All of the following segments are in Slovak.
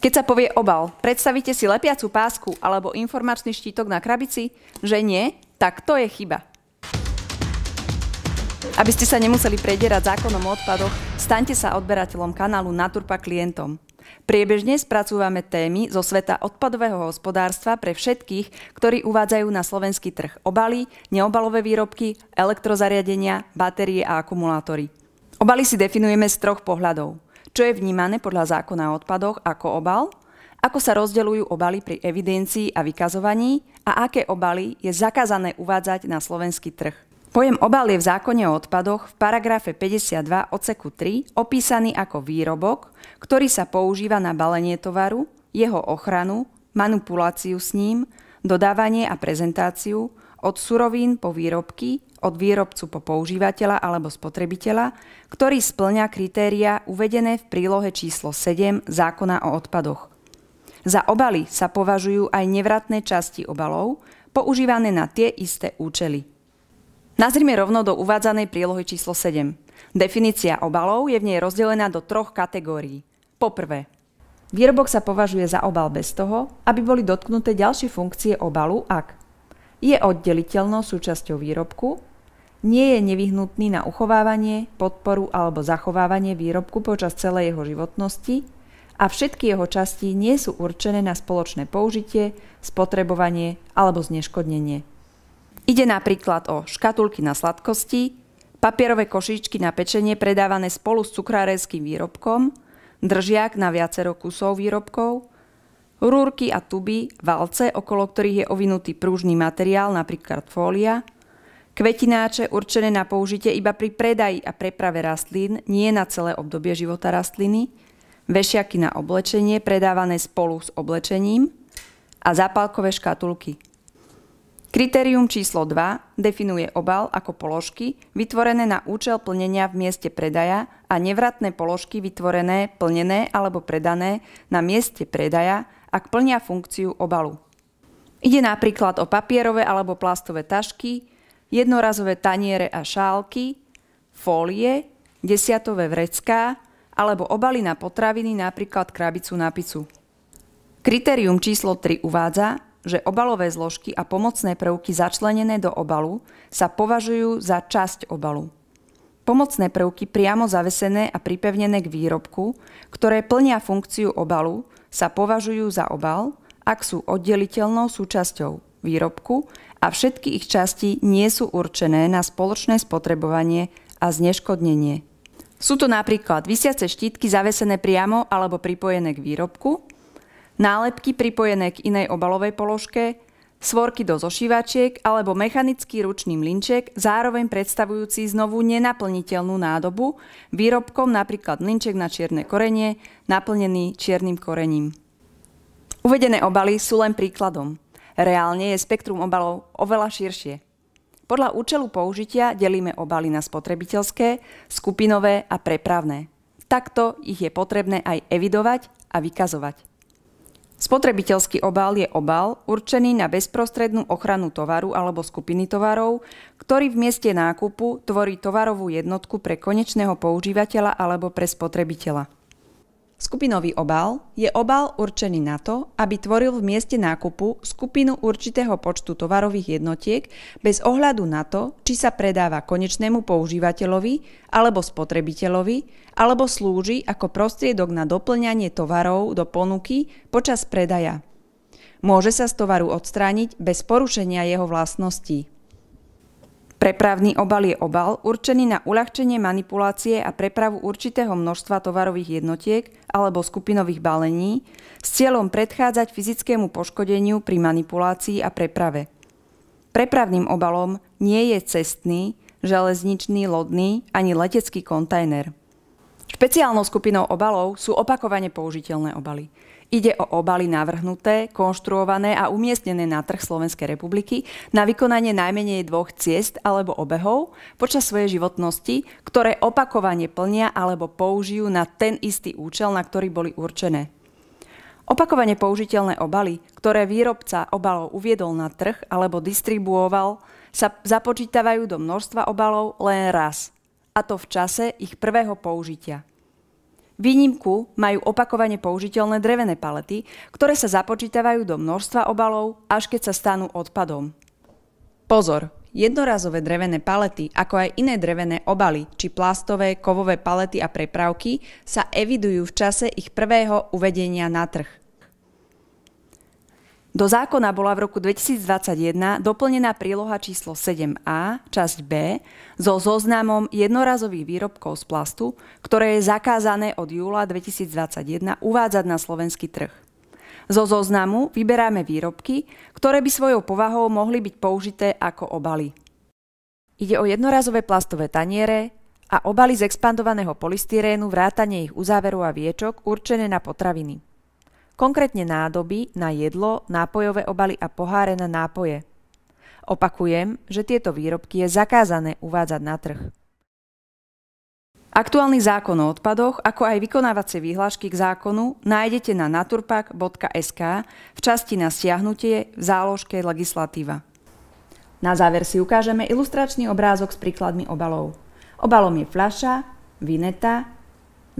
Keď sa povie obal, predstavíte si lepiacu pásku alebo informačný štítok na krabici? Že nie? Tak to je chyba. Aby ste sa nemuseli predierať zákonom o odpadoch, staňte sa odberateľom kanálu Naturpa klientom. Priebežne spracúvame témy zo sveta odpadového hospodárstva pre všetkých, ktorí uvádzajú na slovenský trh obaly, neobalové výrobky, elektrozariadenia, batérie a akumulátory. Obaly si definujeme z 3 pohľadov. Čo je vnímané podľa zákona o odpadoch ako obal, ako sa rozdeľujú obaly pri evidencii a vykazovaní a aké obaly je zakázané uvádzať na slovenský trh. Pojem obal je v zákone o odpadoch v paragrafe 52 odseku 3 opísaný ako výrobok, ktorý sa používa na balenie tovaru, jeho ochranu, manipuláciu s ním, dodávanie a prezentáciu, od surovín po výrobky, od výrobcu po používateľa alebo spotrebiteľa, ktorý spĺňa kritériá uvedené v prílohe číslo 7 zákona o odpadoch. Za obaly sa považujú aj nevratné časti obalov, používané na tie isté účely. Nazrime rovno do uvádzanej prílohy číslo 7. Definícia obalov je v nej rozdelená do 3 kategórií. Poprvé, výrobok sa považuje za obal bez toho, aby boli dotknuté ďalšie funkcie obalu, ak je oddeliteľnou súčasťou výrobku, nie je nevyhnutný na uchovávanie, podporu alebo zachovávanie výrobku počas celej jeho životnosti a všetky jeho časti nie sú určené na spoločné použitie, spotrebovanie alebo zneškodnenie. Ide napríklad o škatulky na sladkosti, papierové košíčky na pečenie predávané spolu s cukrárskym výrobkom, držiak na viacero kusov výrobkov, rúrky a tuby, valce, okolo ktorých je ovinutý prúžny materiál, napríklad fólia, kvetináče určené na použitie iba pri predaji a preprave rastlín, nie na celé obdobie života rastliny, vešiaky na oblečenie predávané spolu s oblečením a zápalkové škatulky. Kritérium číslo 2 definuje obal ako položky vytvorené na účel plnenia v mieste predaja a nevratné položky vytvorené, plnené alebo predané na mieste predaja, ak plnia funkciu obalu. Ide napríklad o papierové alebo plastové tašky, jednorazové taniere a šálky, fólie, desiatové vrecká alebo obaly na potraviny, napríklad krabicu na pizzu. Kritérium číslo 3 uvádza, že obalové zložky a pomocné prvky začlenené do obalu sa považujú za časť obalu. Pomocné prvky priamo zavesené a pripevnené k výrobku, ktoré plnia funkciu obalu, sa považujú za obal, ak sú oddeliteľnou súčasťou výrobku a všetky ich časti nie sú určené na spoločné spotrebovanie a zneškodnenie. Sú to napríklad visiace štítky zavesené priamo alebo pripojené k výrobku, nálepky pripojené k inej obalovej položke, svorky do zošívačiek alebo mechanický ručný mlynček, zároveň predstavujúci znovu nenaplniteľnú nádobu, výrobkom napríklad mlynček na čierne korenie, naplnený čiernym korením. Uvedené obaly sú len príkladom. Reálne je spektrum obalov oveľa širšie. Podľa účelu použitia delíme obaly na spotrebiteľské, skupinové a prepravné. Takto ich je potrebné aj evidovať a vykazovať. Spotrebiteľský obal je obal určený na bezprostrednú ochranu tovaru alebo skupiny tovarov, ktorý v mieste nákupu tvorí tovarovú jednotku pre konečného používateľa alebo pre spotrebiteľa. Skupinový obal je obal určený na to, aby tvoril v mieste nákupu skupinu určitého počtu tovarových jednotiek bez ohľadu na to, či sa predáva konečnému používateľovi alebo spotrebiteľovi, alebo slúži ako prostriedok na doplňanie tovarov do ponuky počas predaja. Môže sa z tovaru odstrániť bez porušenia jeho vlastností. Prepravný obal je obal určený na uľahčenie manipulácie a prepravu určitého množstva tovarových jednotiek alebo skupinových balení s cieľom predchádzať fyzickému poškodeniu pri manipulácii a preprave. Prepravným obalom nie je cestný, železničný, lodný ani letecký kontajner. Špeciálnou skupinou obalov sú opakovane použiteľné obaly. Ide o obaly navrhnuté, konštruované a umiestnené na trh Slovenskej republiky na vykonanie najmenej 2 ciest alebo obehov počas svojej životnosti, ktoré opakovane plnia alebo použijú na ten istý účel, na ktorý boli určené. Opakovane použiteľné obaly, ktoré výrobca obalov uviedol na trh alebo distribuoval, sa započítavajú do množstva obalov len raz, a to v čase ich prvého použitia. Výnimku majú opakovane použiteľné drevené palety, ktoré sa započítavajú do množstva obalov, až keď sa stanú odpadom. Pozor! Jednorazové drevené palety, ako aj iné drevené obaly, či plastové, kovové palety a prepravky, sa evidujú v čase ich prvého uvedenia na trh. Do zákona bola v roku 2021 doplnená príloha číslo 7a, časť B, so zoznamom jednorazových výrobkov z plastu, ktoré je zakázané od júla 2021 uvádzať na slovenský trh. Zo zoznamu vyberáme výrobky, ktoré by svojou povahou mohli byť použité ako obaly. Ide o jednorazové plastové taniere a obaly z expandovaného polystyrénu vrátane ich uzáverov a viečok určené na potraviny. Konkrétne nádoby na jedlo, nápojové obaly a poháre na nápoje. Opakujem, že tieto výrobky je zakázané uvádzať na trh. Aktuálny zákon o odpadoch, ako aj vykonávacie výhlášky k zákonu nájdete na naturpak.sk v časti na stiahnutie v záložke Legislatíva. Na záver si ukážeme ilustračný obrázok s príkladmi obalov. Obalom je fľaša, vineta,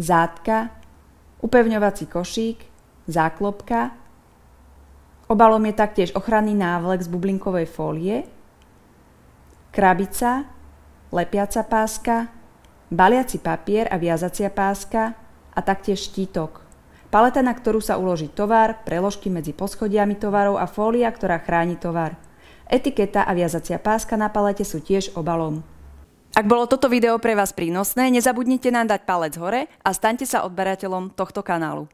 zátka, upevňovací košík, záklopka. Obalom je taktiež ochranný návlek z bublinkovej fólie, krabica, lepiaca páska, baliaci papier a viazacia páska a taktiež štítok. Paleta, na ktorú sa uloží tovar, preložky medzi poschodiami tovarov a fólia, ktorá chráni tovar. Etiketa a viazacia páska na palete sú tiež obalom. Ak bolo toto video pre vás prínosné, nezabudnite nám dať palec hore a staňte sa odberateľom tohto kanálu.